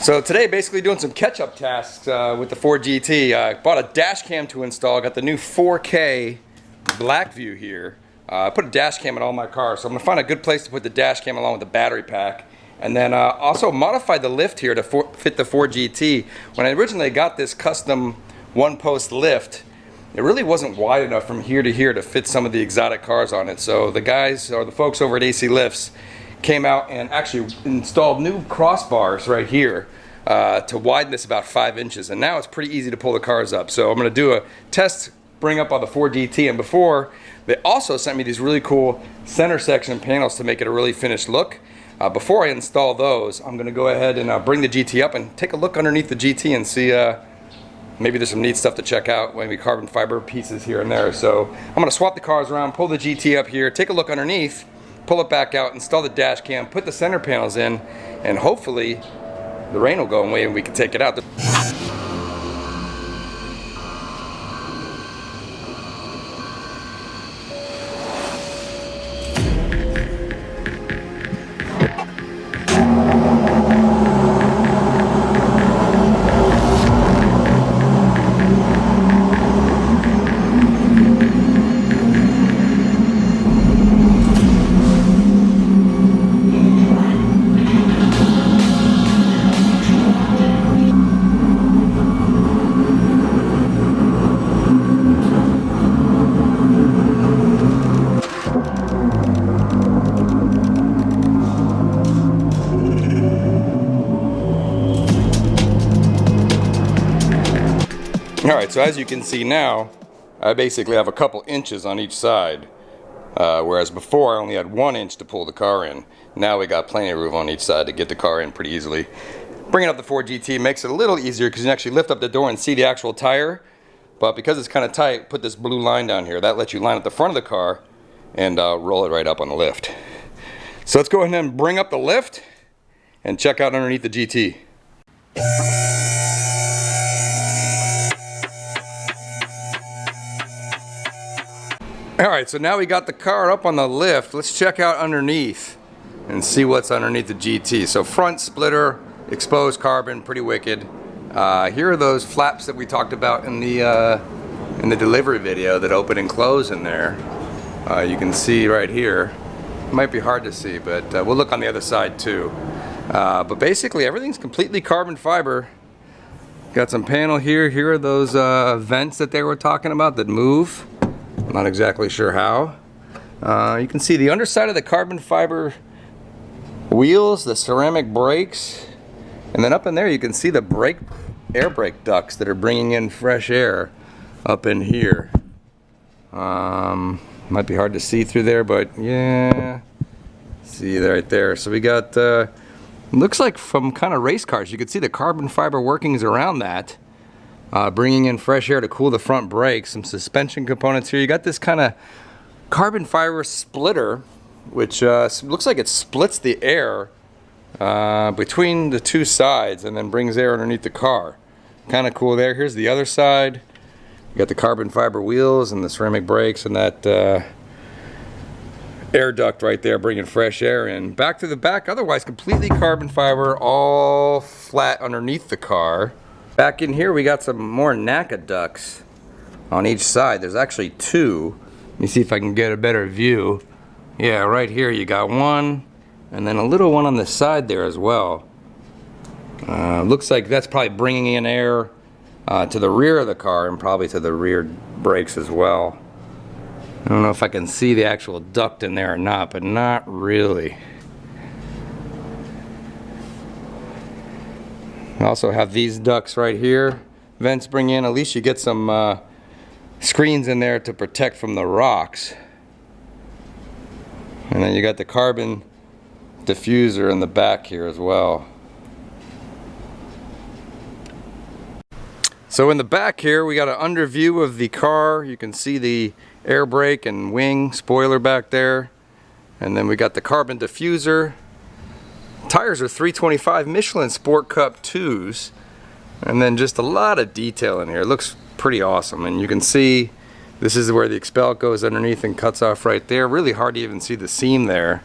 So today, basically doing some catch-up tasks with the Ford GT. I bought a dash cam to install. Got the new 4K BlackVue here. I put a dash cam in all my cars, so I'm gonna find a good place to put the dash cam along with the battery pack. And then also modified the lift here to fit the Ford GT. When I originally got this custom one-post lift, it really wasn't wide enough from here to here to fit some of the exotic cars on it. So the guys, or the folks over at AC Lifts, came out and actually installed new crossbars right here to widen this about 5 inches, and now it's pretty easy to pull the cars up. So I'm going to do a test bring up on the Ford GT, and before, they also sent me these really cool center section panels to make it a really finished look. Before I install those, I'm going to go ahead and bring the GT up and take a look underneath the GT and see maybe there's some neat stuff to check out, maybe carbon fiber pieces here and there. So I'm going to swap the cars around, pull the GT up here, take a look underneath, pull it back out, install the dash cam, put the center panels in, and hopefully the rain will go away and we can take it out. Alright, so as you can see now, I basically have a couple inches on each side, whereas before I only had 1 inch to pull the car in. Now we got plenty of room on each side to get the car in pretty easily. Bringing up the Ford GT makes it a little easier because you can actually lift up the door and see the actual tire, but because it's kind of tight, put this blue line down here. That lets you line up the front of the car and roll it right up on the lift. So let's go ahead and bring up the lift and check out underneath the GT. Alright, so now we got the car up on the lift. Let's check out underneath and see what's underneath the GT. So front splitter, exposed carbon, pretty wicked. Here are those flaps that we talked about in the delivery video that open and close in there. You can see right here. It might be hard to see, but we'll look on the other side too. But basically everything's completely carbon fiber. Got some panel here. Here are those vents that they were talking about that move. Not exactly sure how. You can see the underside of the carbon fiber wheels, the ceramic brakes, and then up in there you can see the air brake ducts that are bringing in fresh air up in here. Might be hard to see through there, but yeah, see right there. So we got looks like from kind of race cars. You can see the carbon fiber workings around that. Bringing in fresh air to cool the front brakes, some suspension components here. You got this kind of carbon fiber splitter, which looks like it splits the air between the two sides and then brings air underneath the car. Kind of cool there. Here's the other side. You got the carbon fiber wheels and the ceramic brakes and that air duct right there bringing fresh air in. Back to the back, otherwise completely carbon fiber, all flat underneath the car. Back in here we got some more NACA ducts on each side. There's actually 2. Let me see if I can get a better view. Yeah, right here you got one, and then a little one on the side there as well. Looks like that's probably bringing in air to the rear of the car and probably to the rear brakes as well. I don't know if I can see the actual duct in there or not, but not really. We also have these ducts right here. Vents bring in, at least you get some screens in there to protect from the rocks. And then you got the carbon diffuser in the back here as well. So in the back here we got an under view of the car. You can see the air brake and wing spoiler back there. And then we got the carbon diffuser. Tires are 325 Michelin Sport Cup 2s, and then just a lot of detail in here. It looks pretty awesome, and you can see this is where the expel goes underneath and cuts off right there. Really hard to even see the seam there,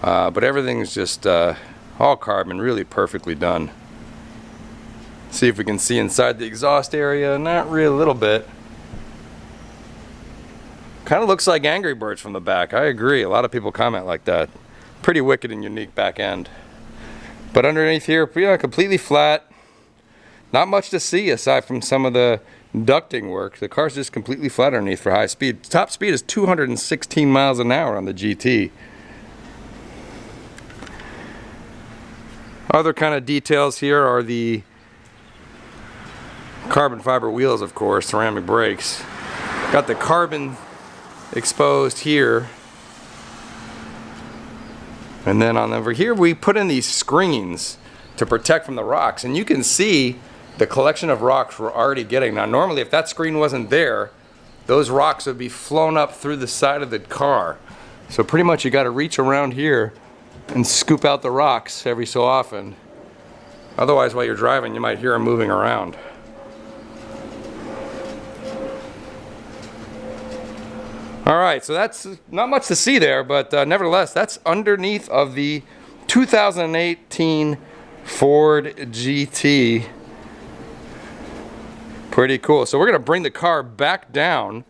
but everything's just all carbon, really perfectly done. See if we can see inside the exhaust area. Not really, a little bit. Kind of looks like Angry Birds from the back. I agree. A lot of people comment like that. Pretty wicked and unique back end. But underneath here, yeah, completely flat. Not much to see aside from some of the ducting work. The car's just completely flat underneath for high speed. Top speed is 216 miles an hour on the GT. Other kind of details here are the carbon fiber wheels, of course, ceramic brakes. Got the carbon exposed here. And then on over here we put in these screens to protect from the rocks. And you can see the collection of rocks we're already getting. Now normally if that screen wasn't there, those rocks would be flown up through the side of the car. So pretty much you got to reach around here and scoop out the rocks every so often. Otherwise while you're driving you might hear them moving around. Alright, so that's not much to see there, but nevertheless, that's underneath of the 2018 Ford GT. Pretty cool. So we're going to bring the car back down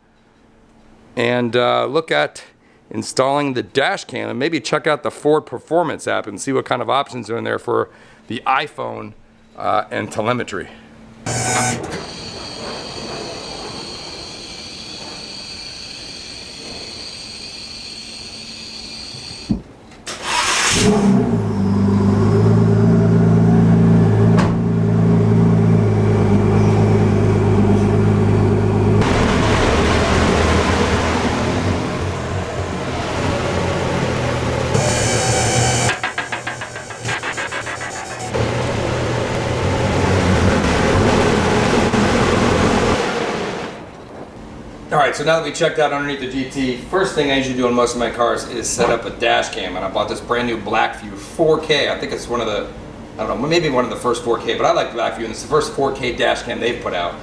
and look at installing the dash cam and maybe check out the Ford Performance app and see what kind of options are in there for the iPhone and telemetry. Alright, so now that we checked out underneath the GT, first thing I usually do in most of my cars is set up a dash cam, and I bought this brand new BlackVue 4K. I think it's one of the, I don't know, maybe one of the first 4K, but I like BlackVue, and it's the first 4K dash cam they've put out.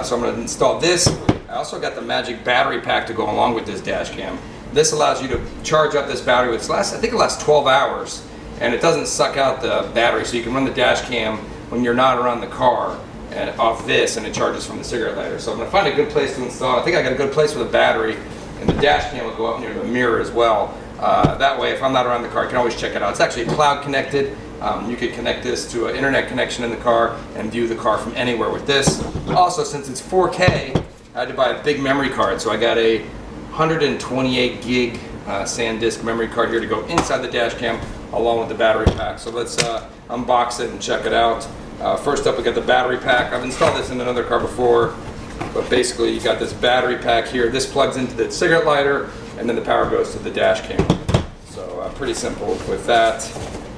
So I'm going to install this. I also got the magic battery pack to go along with this dash cam. This allows you to charge up this battery, which I think it lasts 12 hours, and it doesn't suck out the battery, so you can run the dash cam when you're not around the car. And off this, and it charges from the cigarette lighter. So I'm going to find a good place to install. I think I got a good place with a battery, and the dash cam will go up near the mirror as well. That way, if I'm not around the car, I can always check it out. It's actually cloud connected. You could connect this to an internet connection in the car and view the car from anywhere with this. Also, since it's 4K, I had to buy a big memory card, so I got a 128 gig SanDisk memory card here to go inside the dash cam along with the battery pack. So let's unbox it and check it out. First up, we got the battery pack. I've installed this in another car before, but basically you got this battery pack here. This plugs into the cigarette lighter, and then the power goes to the dash cam. So pretty simple with that.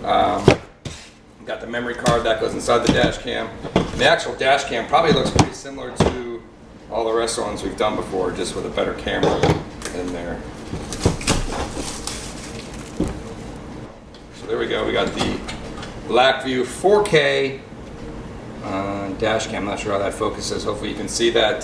Got the memory card that goes inside the dash cam. The actual dash cam probably looks pretty similar to all the rest of the ones we've done before, just with a better camera in there. So there we go. We got the BlackVue 4K dash cam. I'm not sure how that focuses. Hopefully you can see that.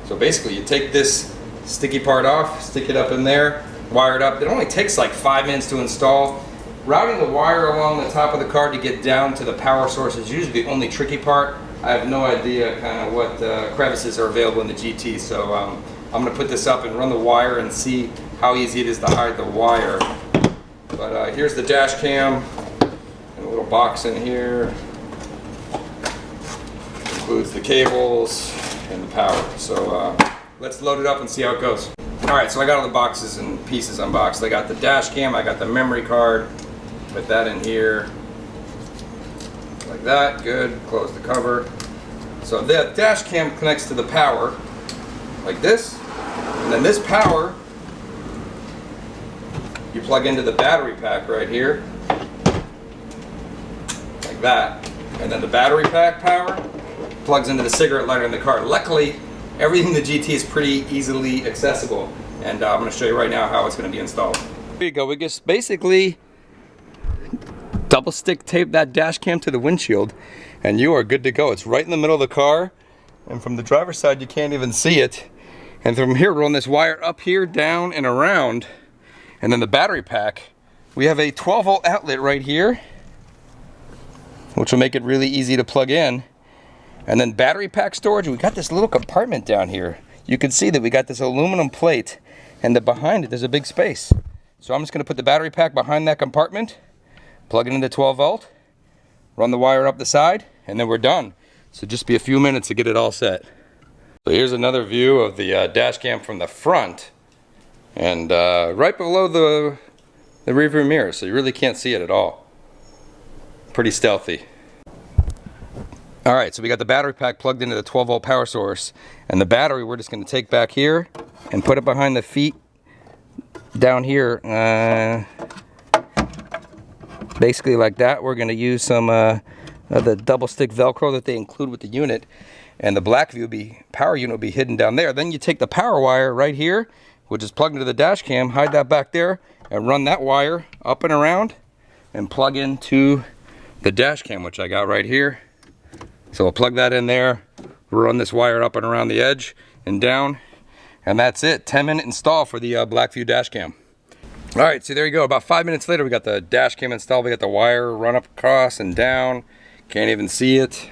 So basically you take this sticky part off, stick it up in there, wire it up. It only takes like 5 minutes to install. Routing the wire along the top of the car to get down to the power source is usually the only tricky part. I have no idea kind of what crevices are available in the GT, so I'm going to put this up and run the wire and see how easy it is to hide the wire. But here's the dash cam, and a little box in here. Includes the cables and the power. So let's load it up and see how it goes. Alright, so I got all the boxes and pieces unboxed. I got the dash cam, I got the memory card. Put that in here. Like that, good. Close the cover. So the dash cam connects to the power, like this. And then this power, you plug into the battery pack right here. Like that. And then the battery pack power plugs into the cigarette lighter in the car. Luckily, everything in the GT is pretty easily accessible, and I'm going to show you right now how it's going to be installed. There you go. We just basically double stick tape that dash cam to the windshield, and you are good to go. It's right in the middle of the car, and from the driver's side you can't even see it. And from here, run this wire up here, down, and around, and then the battery pack. We have a 12-volt outlet right here, which will make it really easy to plug in. And then battery pack storage, we got this little compartment down here. You can see that we got this aluminum plate, and then behind it there's a big space. So I'm just going to put the battery pack behind that compartment, plug it into 12 volt, run the wire up the side, and then we're done. So just be a few minutes to get it all set. So here's another view of the dash cam from the front, and right below the rearview mirror, so you really can't see it at all. Pretty stealthy. Alright, so we got the battery pack plugged into the 12 volt power source, and the battery we're just going to take back here and put it behind the feet down here, basically like that. We're going to use some of the double stick Velcro that they include with the unit, and the BlackVue power unit will be hidden down there. Then you take the power wire right here, which is plugged into the dash cam, hide that back there, and run that wire up and around and plug into the dash cam, which I got right here. So we'll plug that in there, run this wire up and around the edge and down, and that's it. 10-minute install for the BlackVue dash cam. All right, so there you go. About 5 minutes later, we got the dash cam installed. We got the wire run up across and down. Can't even see it.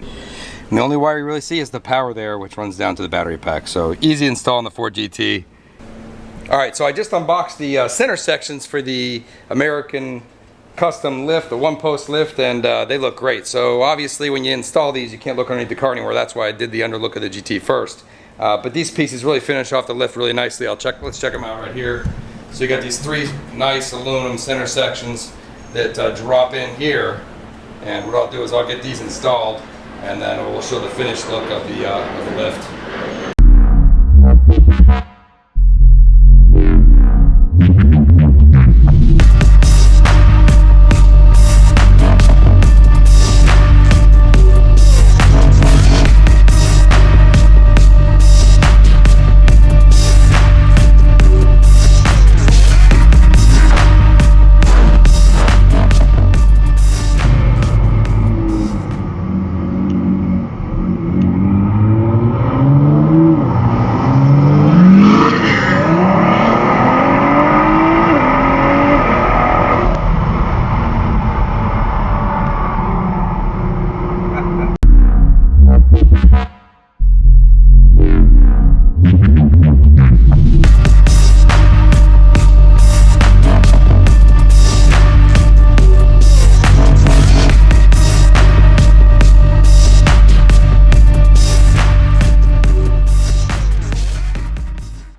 And the only wire you really see is the power there, which runs down to the battery pack. So easy install on the Ford GT. All right, so I just unboxed the center sections for the American custom lift, the one-post lift, and they look great. So obviously when you install these, you can't look underneath the car anymore. That's why I did the underlook of the GT first. But these pieces really finish off the lift really nicely. Let's check them out right here. So you got these three nice aluminum center sections that drop in here, and what I'll do is I'll get these installed, and then we'll show the finished look of the lift.